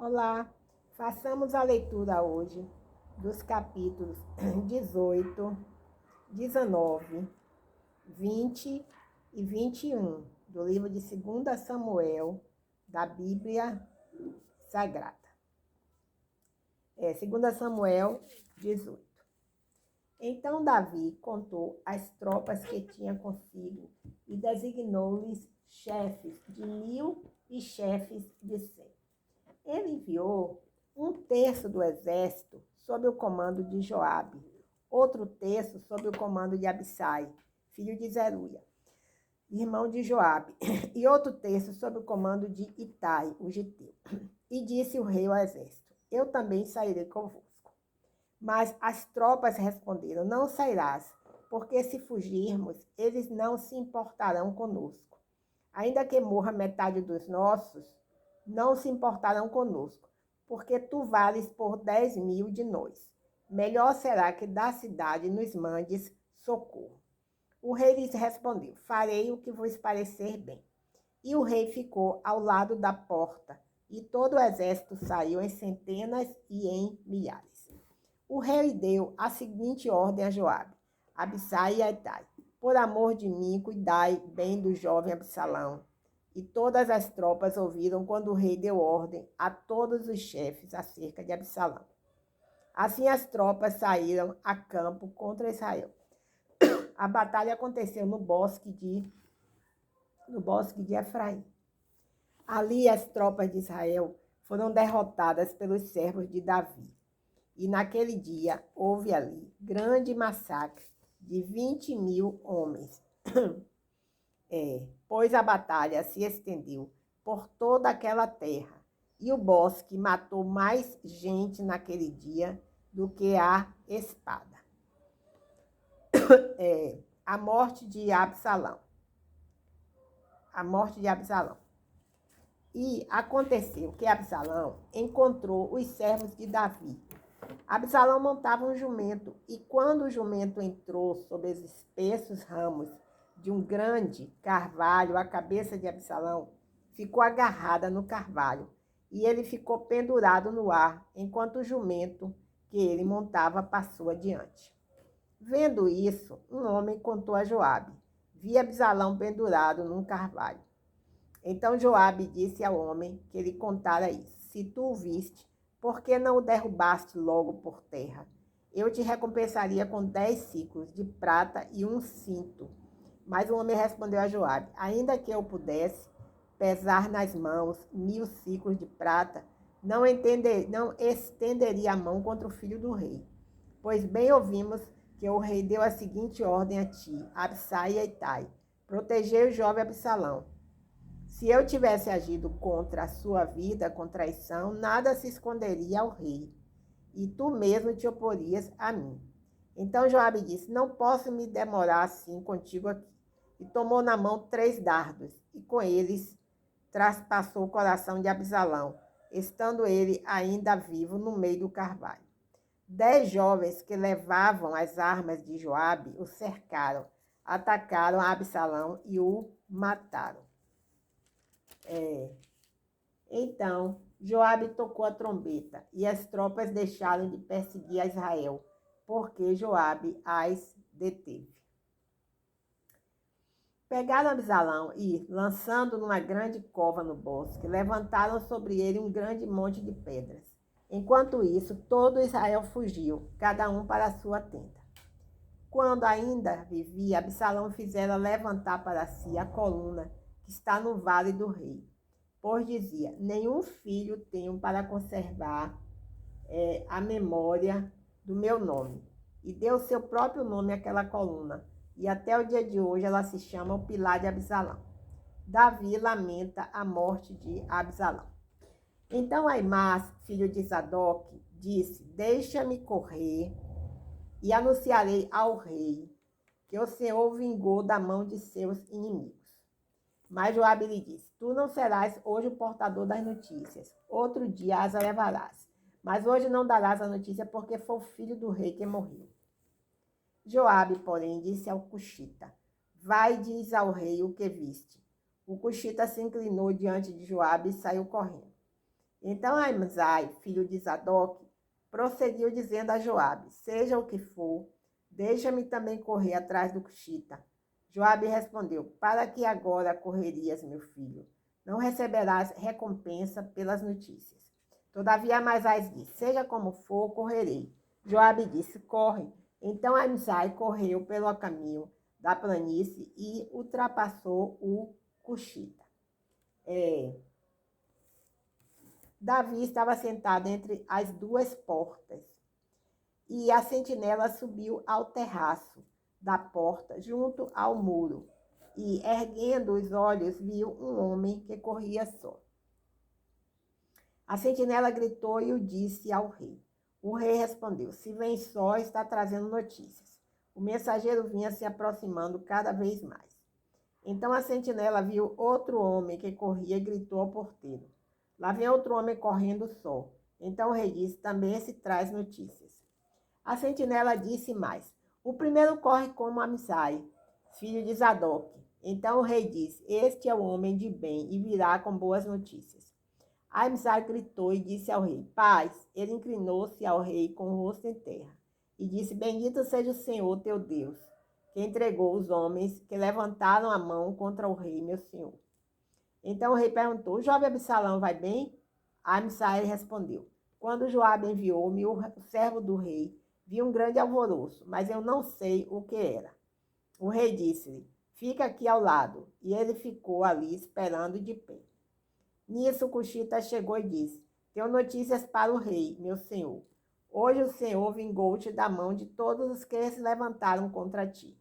Olá, façamos a leitura hoje dos capítulos 18, 19, 20 e 21 do livro de 2 Samuel da Bíblia Sagrada. 2 Samuel 18. Então Davi contou as tropas que tinha consigo e designou-lhes chefes de 1.000 e chefes de 100. Ele enviou um terço do exército sob o comando de Joabe, outro terço sob o comando de Abissai, filho de Zeruia, irmão de Joabe, e outro terço sob o comando de Itai, o giteu. E disse o rei ao exército: Eu também sairei convosco. Mas as tropas responderam: Não sairás, porque se fugirmos, eles não se importarão conosco. Ainda que morra metade dos nossos, não se importarão conosco, porque tu vales por 10.000 de nós. Melhor será que da cidade nos mandes socorro. O rei lhes respondeu: Farei o que vos parecer bem. E o rei ficou ao lado da porta, e todo o exército saiu em centenas e em milhares. O rei deu a seguinte ordem a Joabe, Abissai e a Itai: Por amor de mim, cuidai bem do jovem Absalão. E todas as tropas ouviram quando o rei deu ordem a todos os chefes acerca de Absalão. Assim as tropas saíram a campo contra Israel. A batalha aconteceu no bosque de Efraim. Ali as tropas de Israel foram derrotadas pelos servos de Davi. E naquele dia houve ali grande massacre de 20.000 homens. Pois a batalha se estendeu por toda aquela terra, e o bosque matou mais gente naquele dia do que a espada. A morte de Absalão. E aconteceu que Absalão encontrou os servos de Davi. Absalão montava um jumento, e quando o jumento entrou sob os espessos ramos de um grande carvalho, a cabeça de Absalão ficou agarrada no carvalho, e ele ficou pendurado no ar, enquanto o jumento que ele montava passou adiante. Vendo isso, um homem contou a Joabe: Vi Absalão pendurado num carvalho. Então Joabe disse ao homem que lhe contara isso: Se tu o viste, por que não o derrubaste logo por terra? Eu te recompensaria com 10 ciclos de prata e um cinto. Mas o homem respondeu a Joabe: Ainda que eu pudesse pesar nas mãos 1.000 ciclos de prata, não estenderia a mão contra o filho do rei. Pois bem ouvimos que o rei deu a seguinte ordem a ti, Abissai e Itai: Protegei o jovem Absalão. Se eu tivesse agido contra a sua vida com traição, nada se esconderia ao rei, e tu mesmo te oporias a mim. Então Joabe disse: Não posso me demorar assim contigo aqui. E tomou na mão 3 dardos, e com eles traspassou o coração de Absalão, estando ele ainda vivo no meio do carvalho. 10 jovens que levavam as armas de Joabe o cercaram, atacaram a Absalão e o mataram. Então Joabe tocou a trombeta, e as tropas deixaram de perseguir a Israel, porque Joabe as deteve. Pegaram Absalão e, lançando numa grande cova no bosque, levantaram sobre ele um grande monte de pedras. Enquanto isso, todo Israel fugiu, cada um para a sua tenda. Quando ainda vivia, Absalão fizera levantar para si a coluna que está no vale do rei, pois dizia: Nenhum filho tenho para conservar a memória do meu nome. E deu seu próprio nome àquela coluna, e até o dia de hoje ela se chama o Pilar de Absalão. Davi lamenta a morte de Absalão. Então Aimás, filho de Sadoc, disse: Deixa-me correr e anunciarei ao rei que o Senhor o vingou da mão de seus inimigos. Mas Joabe lhe disse: Tu não serás hoje o portador das notícias, outro dia as levarás. Mas hoje não darás a notícia, porque foi o filho do rei que morreu. Joabe, porém, disse ao cuxita: Vai e diz ao rei o que viste. O cuxita se inclinou diante de Joabe e saiu correndo. Então Aimzai, filho de Zadok, prosseguiu dizendo a Joabe: seja o que for, deixa-me também correr atrás do Cuxita. Joabe respondeu: para que agora correrias, meu filho? Não receberás recompensa pelas notícias. Todavia Amasai disse: seja como for, correrei. Joabe disse: corre. Então Aimzai correu pelo caminho da planície e ultrapassou o Cuxita. Davi estava sentado entre as duas portas e a sentinela subiu ao terraço da porta, junto ao muro, e, erguendo os olhos, viu um homem que corria só. A sentinela gritou e o disse ao rei. O rei respondeu: se vem só, está trazendo notícias. O mensageiro vinha se aproximando cada vez mais. Então a sentinela viu outro homem que corria e gritou ao porteiro: lá vem outro homem correndo só. Então o rei disse: também se traz notícias. A sentinela disse mais: o primeiro corre como Amasai, filho de Zadok. Então o rei disse: este é o homem de bem e virá com boas notícias. Amasai gritou e disse ao rei: paz. Ele inclinou-se ao rei com o rosto em terra e disse: bendito seja o Senhor teu Deus, que entregou os homens que levantaram a mão contra o rei, meu senhor. Então o rei perguntou: o jovem Absalão vai bem? Amasai respondeu: quando Joabe enviou-me, o servo do rei, vi um grande alvoroço, mas eu não sei o que era. O rei disse-lhe: fica aqui ao lado. E ele ficou ali esperando de pé. Nisso Cuxita chegou e disse: tenho notícias para o rei, meu senhor. Hoje o Senhor vingou-te da mão de todos os que se levantaram contra ti.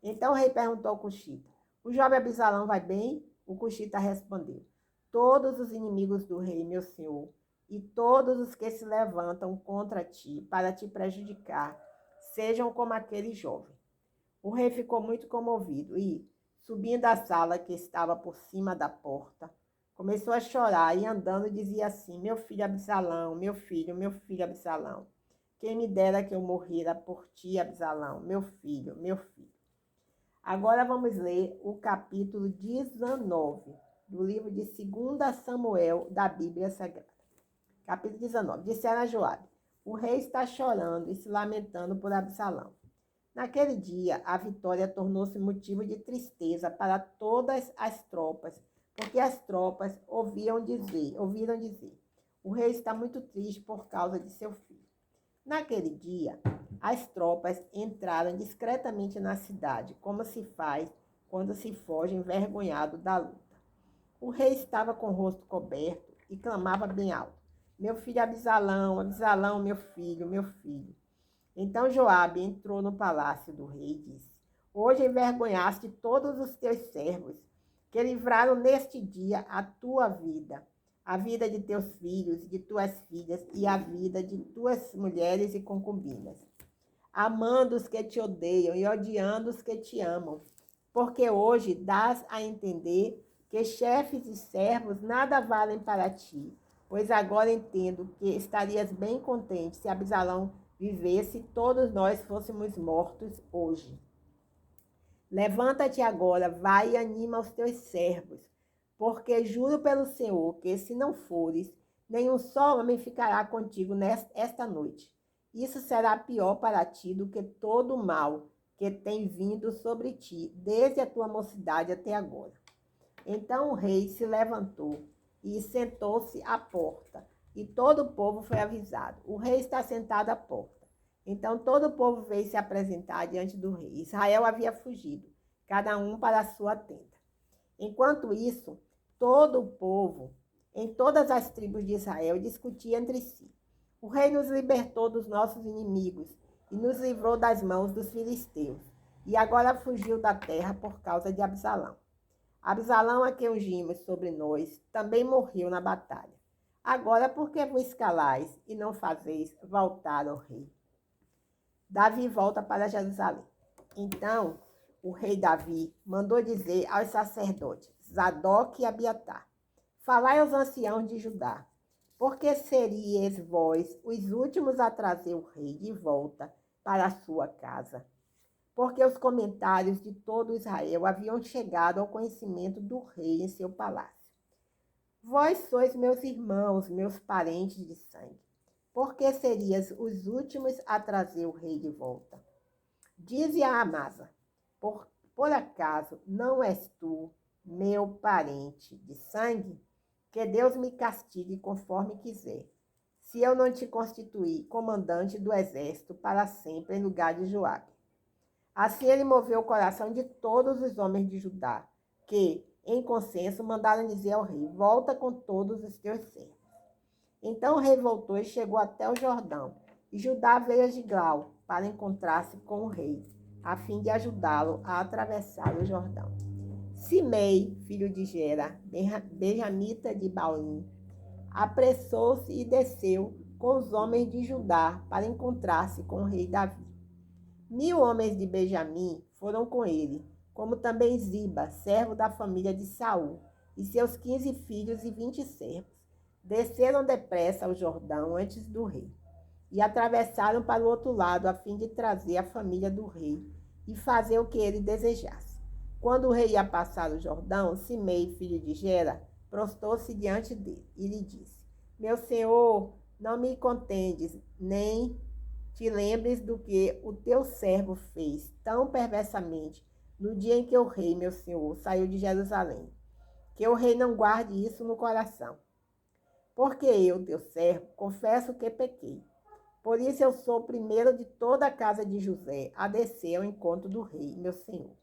Então o rei perguntou ao Cuxita: o jovem Absalão vai bem? O Cuxita respondeu: todos os inimigos do rei, meu senhor, e todos os que se levantam contra ti para te prejudicar, sejam como aquele jovem. O rei ficou muito comovido e, subindo à sala que estava por cima da porta, começou a chorar e andando dizia assim: meu filho Absalão, meu filho Absalão, quem me dera que eu morrera por ti, Absalão, meu filho, meu filho. Agora vamos ler o capítulo 19 do livro de 2 Samuel da Bíblia Sagrada. Capítulo 19. Disseram a Joabe: o rei está chorando e se lamentando por Absalão. Naquele dia, a vitória tornou-se motivo de tristeza para todas as tropas, porque as tropas ouviram dizer: o rei está muito triste por causa de seu filho. Naquele dia, as tropas entraram discretamente na cidade, como se faz quando se foge envergonhado da luta. O rei estava com o rosto coberto e clamava bem alto: meu filho Absalão, Absalão, meu filho, meu filho. Então Joabe entrou no palácio do rei e disse: hoje envergonhaste todos os teus servos, que livraram neste dia a tua vida, a vida de teus filhos e de tuas filhas, e a vida de tuas mulheres e concubinas, amando os que te odeiam e odiando os que te amam. Porque hoje dás a entender que chefes e servos nada valem para ti, pois agora entendo que estarias bem contente se Absalão vivesse e todos nós fôssemos mortos hoje. Levanta-te agora, vai e anima os teus servos, porque juro pelo Senhor que, se não fores, nenhum só homem ficará contigo esta noite. Isso será pior para ti do que todo o mal que tem vindo sobre ti, desde a tua mocidade até agora. Então o rei se levantou e sentou-se à porta, e todo o povo foi avisado: o rei está sentado à porta. Então todo o povo veio se apresentar diante do rei. Israel havia fugido, cada um para a sua tenda. Enquanto isso, todo o povo, em todas as tribos de Israel, discutia entre si: o rei nos libertou dos nossos inimigos e nos livrou das mãos dos filisteus, e agora fugiu da terra por causa de Absalão. Absalão, a quem ungimos sobre nós, também morreu na batalha. Agora, por que vos calais e não fazeis voltar ao rei? Davi volta para Jerusalém. Então, o rei Davi mandou dizer aos sacerdotes Zadok e Abiatar: falai aos anciãos de Judá, porque seríeis vós os últimos a trazer o rei de volta para a sua casa. Porque os comentários de todo Israel haviam chegado ao conhecimento do rei em seu palácio. Vós sois meus irmãos, meus parentes de sangue. Por que serias os últimos a trazer o rei de volta? Dize a Amasa, por acaso não és tu meu parente de sangue? Que Deus me castigue conforme quiser, se eu não te constituir comandante do exército para sempre em lugar de Joabe. Assim ele moveu o coração de todos os homens de Judá, que, em consenso, mandaram dizer ao rei: volta com todos os teus servos. Então o rei voltou e chegou até o Jordão, e Judá veio a Gilgal para encontrar-se com o rei, a fim de ajudá-lo a atravessar o Jordão. Simei, filho de Gera, benjamita de Baulim, apressou-se e desceu com os homens de Judá para encontrar-se com o rei Davi. 1000 homens de Benjamim foram com ele, como também Ziba, servo da família de Saul, e seus 15 filhos e 20 servos. Desceram depressa ao Jordão antes do rei, e atravessaram para o outro lado, a fim de trazer a família do rei e fazer o que ele desejasse. Quando o rei ia passar o Jordão, Simei, filho de Gera, prostrou-se diante dele e lhe disse: meu senhor, não me contendes, nem te lembres do que o teu servo fez tão perversamente no dia em que o rei, meu senhor, saiu de Jerusalém. Que o rei não guarde isso no coração. Porque eu, teu servo, confesso que pequei. Por isso eu sou o primeiro de toda a casa de José a descer ao encontro do rei, meu senhor.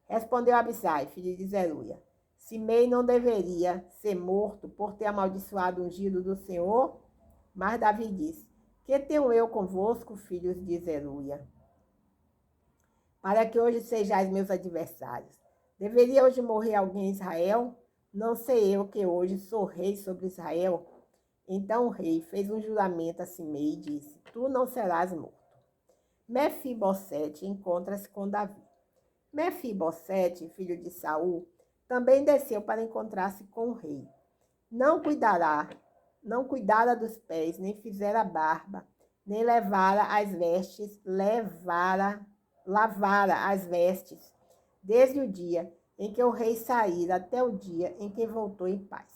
Respondeu Abisai, filho de Zeruia: Simei não deveria ser morto por ter amaldiçoado o ungido do Senhor? Mas Davi disse: que tenho eu convosco, filhos de Zeruia, para que hoje sejais meus adversários? Deveria hoje morrer alguém em Israel? Não sei eu que hoje sou rei sobre Israel? Então o rei fez um juramento a Simei e disse: tu não serás morto. Mefibosete encontra-se com Davi. Mefibosete, filho de Saul, também desceu para encontrar-se com o rei. Não cuidara dos pés, nem fizera barba, nem lavara as vestes, desde o dia em que o rei saíra até o dia em que voltou em paz.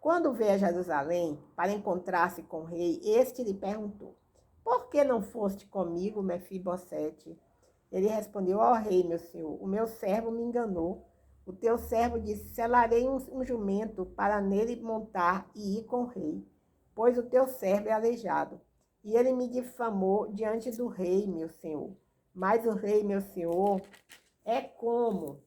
Quando veio a Jerusalém para encontrar-se com o rei, este lhe perguntou: por que não foste comigo, Mefibosete? Ele respondeu: ó rei, meu senhor, o meu servo me enganou. O teu servo disse: selarei um jumento para nele montar e ir com o rei, pois o teu servo é aleijado. E ele me difamou diante do rei, meu senhor. Mas o rei, meu senhor, é como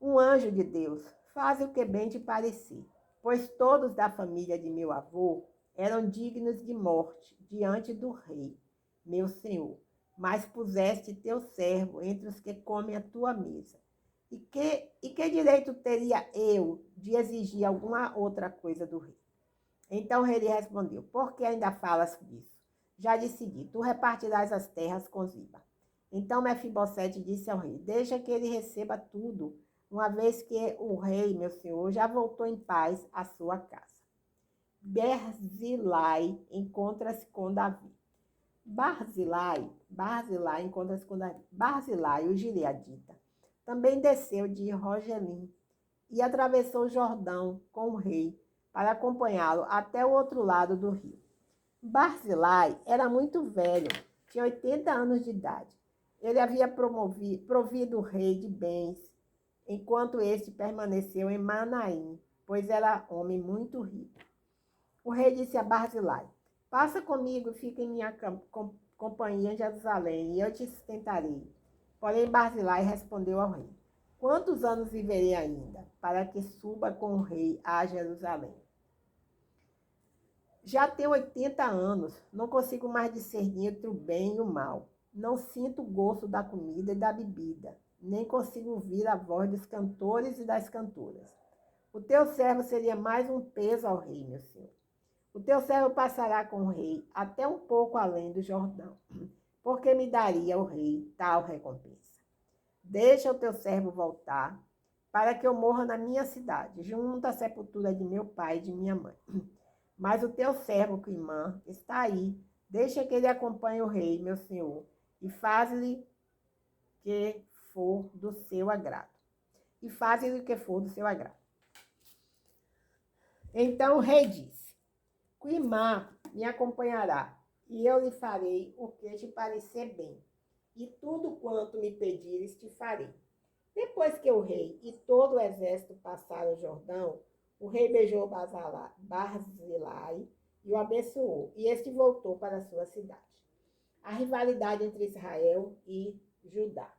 um anjo de Deus. Faz o que bem te parecer. Pois todos da família de meu avô eram dignos de morte diante do rei, meu senhor. Mas puseste teu servo entre os que comem a tua mesa. E que direito teria eu de exigir alguma outra coisa do rei? Então o rei lhe respondeu: por que ainda falas disso? Já decidi, tu repartirás as terras com Ziba. Então Mefibosete disse ao rei: deixa que ele receba tudo, uma vez que o rei, meu senhor, já voltou em paz à sua casa. Barzilai encontra-se com Davi. Barzilai encontra-se com Davi. Barzilai, o gileadita, também desceu de Rogelim e atravessou o Jordão com o rei para acompanhá-lo até o outro lado do rio. Barzilai era muito velho, tinha 80 anos de idade. Ele havia provido o rei de bens, enquanto este permaneceu em Manaim, pois era homem muito rico. O rei disse a Barzilai: passa comigo e fica em minha companhia em Jerusalém, e eu te sustentarei. Porém Barzilai respondeu ao rei: quantos anos viverei ainda, para que suba com o rei a Jerusalém? Já tenho 80 anos, não consigo mais discernir entre o bem e o mal. Não sinto o gosto da comida e da bebida, nem consigo ouvir a voz dos cantores e das cantoras. O teu servo seria mais um peso ao rei, meu senhor. O teu servo passará com o rei até um pouco além do Jordão, porque me daria o rei tal recompensa. Deixa o teu servo voltar, para que eu morra na minha cidade, junto à sepultura de meu pai e de minha mãe. Mas o teu servo, Quimã, está aí. Deixa que ele acompanhe o rei, meu senhor, e faz-lhe que for do seu agrado. Então o rei disse: Cuimá me acompanhará, e eu lhe farei o que te parecer bem, e tudo quanto me pedires te farei. Depois que o rei e todo o exército passaram o Jordão, o rei beijou Barzilai e o abençoou, e este voltou para a sua cidade. A rivalidade entre Israel e Judá.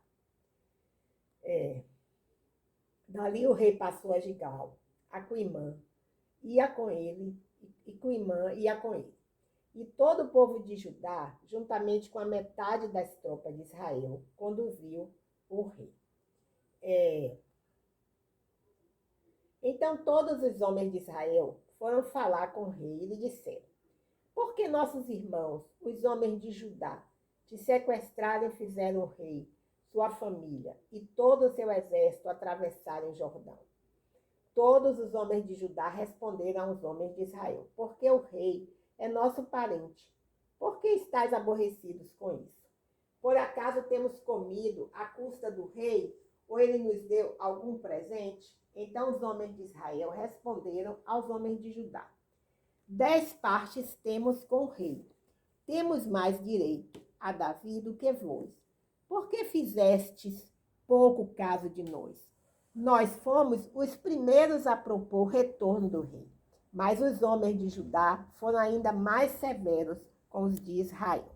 Dali o rei passou a Gigal, a Cuimã, ia com ele, e Cuimã ia com ele. E todo o povo de Judá, juntamente com a metade das tropas de Israel, conduziu o rei. Então todos os homens de Israel foram falar com o rei e lhe disseram: Por que nossos irmãos, os homens de Judá, te sequestraram e fizeram o rei, sua família e todo o seu exército atravessarem o Jordão? Todos os homens de Judá responderam aos homens de Israel: Porque o rei é nosso parente. Por que estáis aborrecidos com isso? Por acaso temos comido à custa do rei, ou ele nos deu algum presente? Então os homens de Israel responderam aos homens de Judá: 10 partes temos com o rei. Temos mais direito a Davi do que vós. Por que fizestes pouco caso de nós? Nós fomos os primeiros a propor o retorno do rei. Mas os homens de Judá foram ainda mais severos com os de Israel.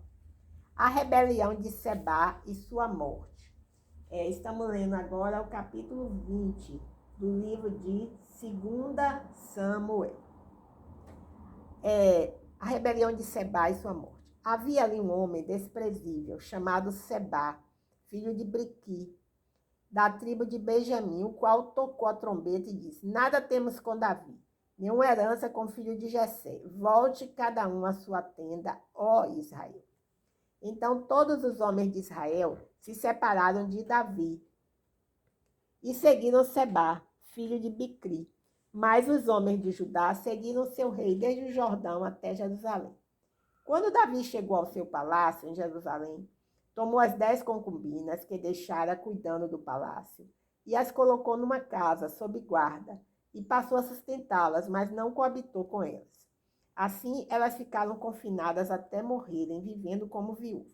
A rebelião de Sebá e sua morte. Estamos lendo agora o capítulo 20 do livro de 2 Samuel. A rebelião de Sebá e sua morte. Havia ali um homem desprezível, chamado Sebá, filho de Briqui, da tribo de Benjamim, o qual tocou a trombeta e disse: Nada temos com Davi, nenhuma herança com o filho de Jessé. Volte cada um à sua tenda, ó Israel. Então todos os homens de Israel se separaram de Davi e seguiram Sebá, filho de Bicri. Mas os homens de Judá seguiram seu rei desde o Jordão até Jerusalém. Quando Davi chegou ao seu palácio em Jerusalém, tomou as 10 concubinas que deixara cuidando do palácio e as colocou numa casa sob guarda e passou a sustentá-las, mas não coabitou com elas. Assim, elas ficaram confinadas até morrerem, vivendo como viúvas.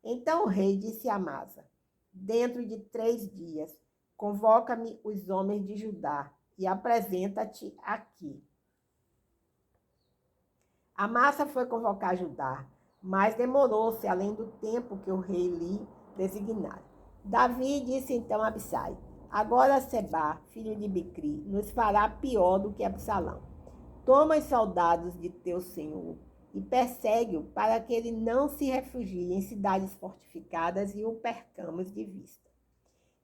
Então o rei disse a Amasa: Dentro de 3 dias, convoca-me os homens de Judá e apresenta-te aqui. Amasa foi convocar Judá, mas demorou-se além do tempo que o rei lhe designara. Davi disse então a Abisai: Agora Sebá, filho de Bicri, nos fará pior do que Absalão. Toma os soldados de teu senhor e persegue-o para que ele não se refugie em cidades fortificadas e o percamos de vista.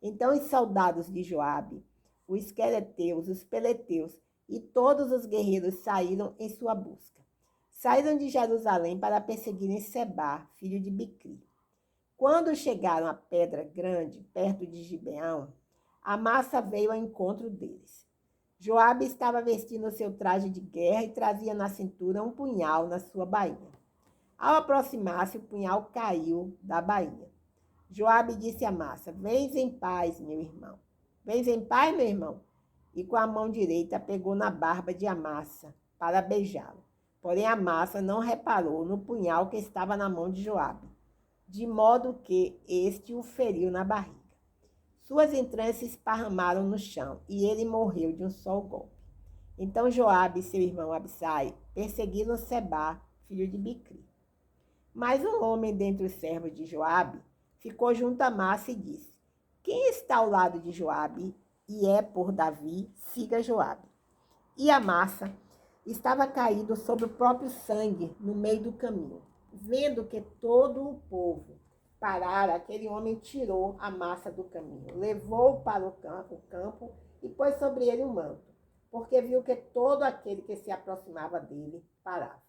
Então os soldados de Joabe, os quereteus, os peleteus e todos os guerreiros saíram em sua busca. Saíram de Jerusalém para perseguirem Sebá, filho de Bicri. Quando chegaram à pedra grande, perto de Gibeão, Amasa veio ao encontro deles. Joabe estava vestindo seu traje de guerra e trazia na cintura um punhal na sua bainha. Ao aproximar-se, o punhal caiu da bainha. Joabe disse a Amasa: Vens em paz, meu irmão. Vens em paz, meu irmão. E com a mão direita pegou na barba de Amasa para beijá-lo. Porém, Amasa não reparou no punhal que estava na mão de Joabe, de modo que este o feriu na barriga. Suas entranhas se esparramaram no chão e ele morreu de um só golpe. Então Joabe e seu irmão Abisai perseguiram Sebá, filho de Bicri. Mas um homem dentre os servos de Joabe ficou junto a Amasa e disse: Quem está ao lado de Joabe e é por Davi, siga Joabe. E Amasa estava caído sobre o próprio sangue no meio do caminho. Vendo que todo o povo parara, aquele homem tirou Amasa do caminho, levou-o para o campo e pôs sobre ele um manto, porque viu que todo aquele que se aproximava dele parava.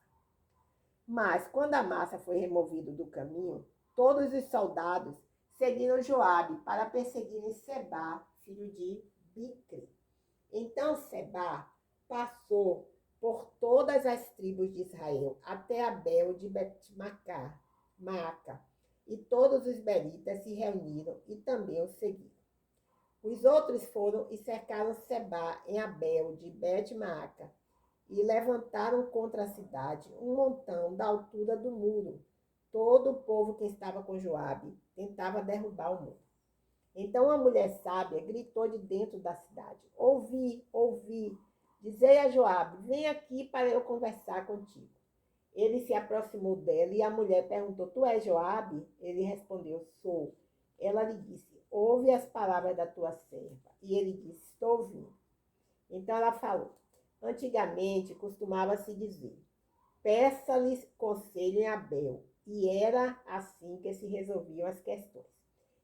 Mas quando Amasa foi removido do caminho, todos os soldados seguiram Joabe para perseguirem Sebá, filho de Bicri. Então Sebá passou por todas as tribos de Israel, até Abel de Bet-Maaca, e todos os beritas se reuniram e também o seguiram. Os outros foram e cercaram Sebá em Abel de Bet-Maaca, e levantaram contra a cidade um montão da altura do muro. Todo o povo que estava com Joabe tentava derrubar o muro. Então a mulher sábia gritou de dentro da cidade: Ouvi, ouvi, dizei a Joabe, vem aqui para eu conversar contigo. Ele se aproximou dela e a mulher perguntou: Tu és Joabe? Ele respondeu: Sou. Ela lhe disse: Ouve as palavras da tua serva. E ele disse: Estou ouvindo. Então ela falou: Antigamente costumava-se dizer: Peça-lhes conselho em Abel. E era assim que se resolviam as questões.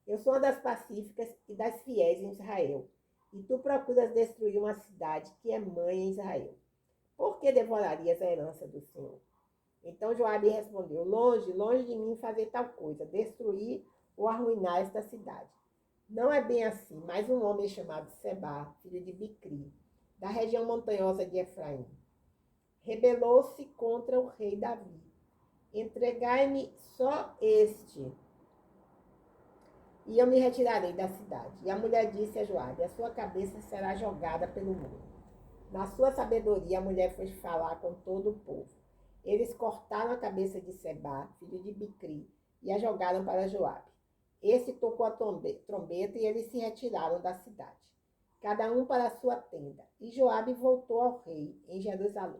Eu sou uma das pacíficas e das fiéis em Israel. E tu procuras destruir uma cidade que é mãe em Israel. Por que devorarias a herança do Senhor? Então Joabe respondeu: Longe, longe de mim fazer tal coisa, destruir ou arruinar esta cidade. Não é bem assim, mas um homem chamado Seba, filho de Bicri, da região montanhosa de Efraim, rebelou-se contra o rei Davi. Entregai-me só este, e eu me retirarei da cidade. E a mulher disse a Joabe: A sua cabeça será jogada pelo muro. Na sua sabedoria, a mulher foi falar com todo o povo. Eles cortaram a cabeça de Seba, filho de Bicri, e a jogaram para Joabe. Esse tocou a trombeta e eles se retiraram da cidade, cada um para a sua tenda. E Joabe voltou ao rei em Jerusalém.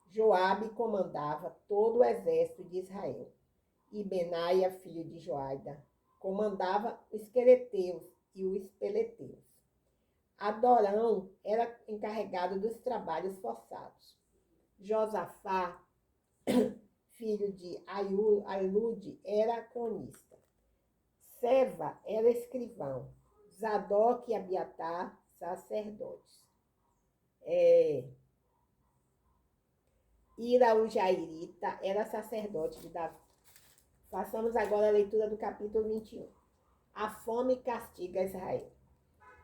Joabe comandava todo o exército de Israel. E Benaia, filho de Joaida, comandava os quereteus e os peleteus. Adorão era encarregado dos trabalhos forçados. Josafá, filho de Ailude, era cronista. Seva era escrivão. Zadok e Abiatar, sacerdotes. Ira, o Jairita, era sacerdote de Davi. Façamos agora a leitura do capítulo 21. A fome castiga Israel.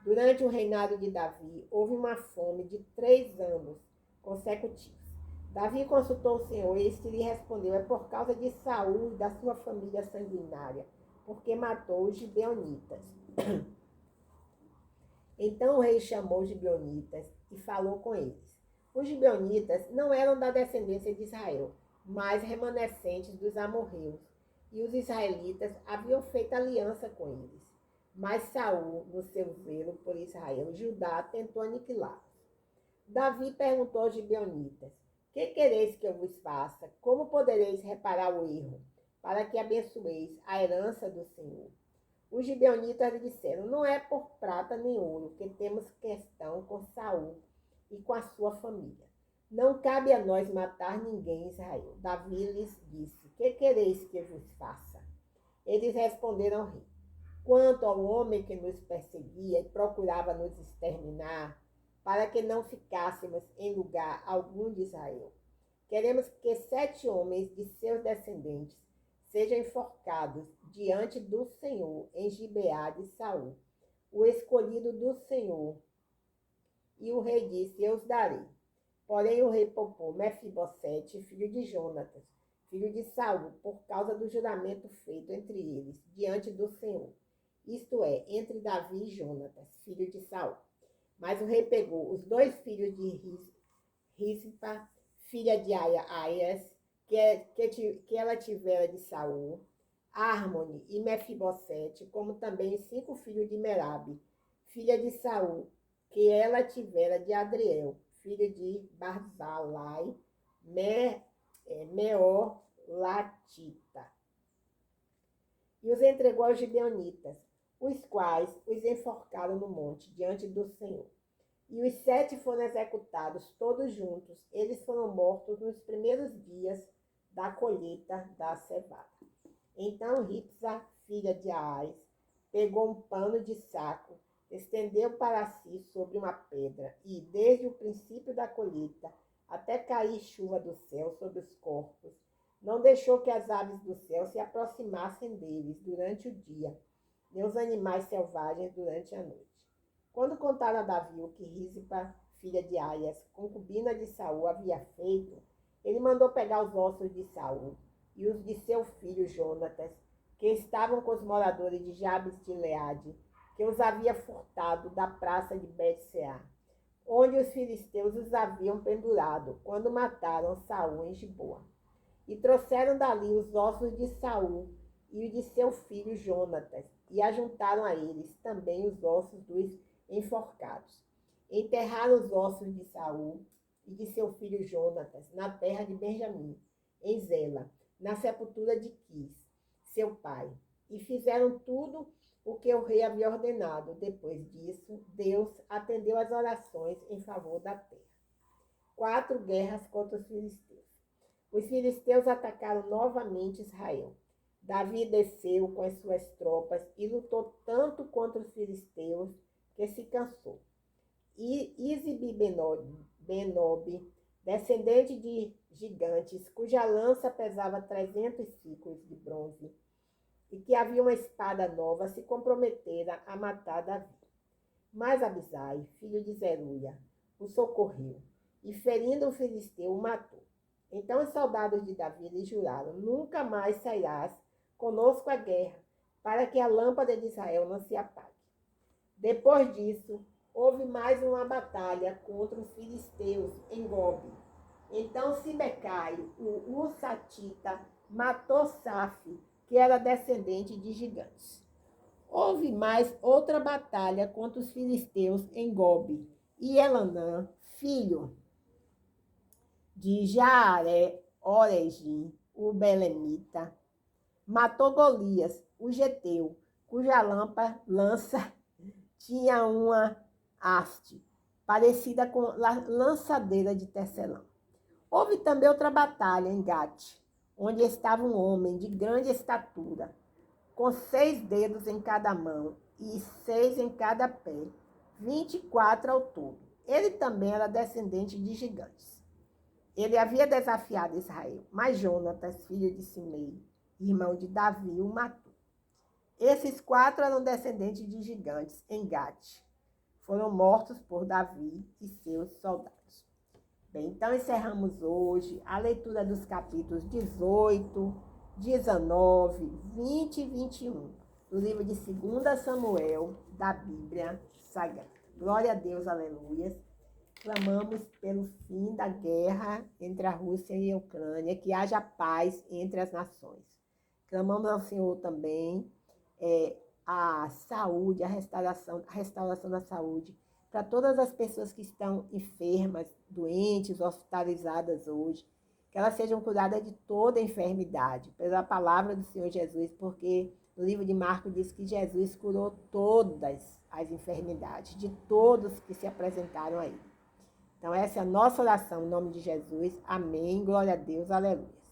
Durante o reinado de Davi, houve uma fome de 3 anos consecutivos. Davi consultou o Senhor e este lhe respondeu: É por causa de Saul e da sua família sanguinária, porque matou os gibeonitas. Então o rei chamou os gibeonitas e falou com eles. Os gibeonitas não eram da descendência de Israel, mas remanescentes dos amorreus, e os israelitas haviam feito aliança com eles. Mas Saul, no seu zelo por Israel e Judá, tentou aniquilá-los. Davi perguntou aos gibeonitas: Que quereis que eu vos faça? Como podereis reparar o erro, para que abençoeis a herança do Senhor? Os gibeonitas lhe disseram: Não é por prata nem ouro que temos questão com Saul e com a sua família. Não cabe a nós matar ninguém em Israel. Davi lhes disse: Que quereis que eu vos faça? Eles responderam ao rei: Quanto ao homem que nos perseguia e procurava nos exterminar, para que não ficássemos em lugar algum de Israel, queremos que 7 homens de seus descendentes sejam enforcados diante do Senhor em Gibeá de Saul, o escolhido do Senhor. E o rei disse: Eu os darei. Porém o rei poupou Mefibosete, filho de Jonatas, filho de Saul, por causa do juramento feito entre eles, diante do Senhor, isto é, entre Davi e Jonatas, filho de Saul. Mas o rei pegou os 2 filhos de Rispa, filha de Aias, que ela tivera de Saul, Harmone e Mefibosete, como também 5 filhos de Merabe, filha de Saul, que ela tivera de Adriel, filho de Barzalai, Meolatita. E os entregou aos gibeonitas, os quais os enforcaram no monte, diante do Senhor. E os 7 foram executados, todos juntos. Eles foram mortos nos primeiros dias da colheita da cevada. Então Ripsa, filha de Aás, pegou um pano de saco, estendeu para si sobre uma pedra, e, desde o princípio da colheita até cair chuva do céu sobre os corpos, não deixou que as aves do céu se aproximassem deles durante o dia, nem os animais selvagens durante a noite. Quando contaram a Davi o que Rispa, filha de Aias, concubina de Saul, havia feito, ele mandou pegar os ossos de Saul e os de seu filho Jonatas, que estavam com os moradores de Jabes de Gileade, que os havia furtado da praça de Bet-Seá. onde os filisteus os haviam pendurado, quando mataram Saul em Giboa. E trouxeram dali os ossos de Saul e o de seu filho Jonatas, e ajuntaram a eles também os ossos dos enforcados. Enterraram os ossos de Saul e de seu filho Jonatas na terra de Benjamim, em Zela, na sepultura de Quis, seu pai. E fizeram tudo o que o rei havia ordenado. Depois disso, Deus atendeu às orações em favor da terra. 4 guerras contra os filisteus. Os filisteus atacaram novamente Israel. Davi desceu com as suas tropas e lutou tanto contra os filisteus que se cansou. E Isibi-Benob, descendente de gigantes, cuja lança pesava 300 ciclos de bronze, e que havia uma espada nova, se comprometera a matar Davi. Mas Abisai, filho de Zeruia, o socorreu, e ferindo o filisteu, o matou. Então os soldados de Davi lhe juraram: nunca mais sairás conosco à guerra, para que a lâmpada de Israel não se apague. Depois disso, houve mais uma batalha contra os filisteus em Gobe. Então Sibecai, o Husatita, matou Safi, que era descendente de gigantes. Houve mais outra batalha contra os filisteus em Gobe. E Elanã, filho de Jaare-Oregim, o belemita, matou Golias, o geteu, cuja lança tinha uma haste, parecida com lançadeira de tecelão. Houve também outra batalha em Gate, onde estava um homem de grande estatura, com 6 dedos em cada mão e 6 em cada pé, 24 ao todo. Ele também era descendente de gigantes. Ele havia desafiado Israel, mas Jonatas, filho de Simei, irmão de Davi, o matou. Esses 4 eram descendentes de gigantes em Gate. Foram mortos por Davi e seus soldados. Bem, então encerramos hoje a leitura dos capítulos 18, 19, 20 e 21 do livro de 2 Samuel da Bíblia Sagrada. Glória a Deus, aleluia. Clamamos pelo fim da guerra entre a Rússia e a Ucrânia, que haja paz entre as nações. Clamamos ao Senhor também a saúde, a restauração da saúde para todas as pessoas que estão enfermas, doentes, hospitalizadas hoje, que elas sejam curadas de toda enfermidade, pela palavra do Senhor Jesus, porque no livro de Marcos diz que Jesus curou todas as enfermidades, de todos que se apresentaram a ele. Então essa é a nossa oração, em nome de Jesus. Amém. Glória a Deus. Aleluia.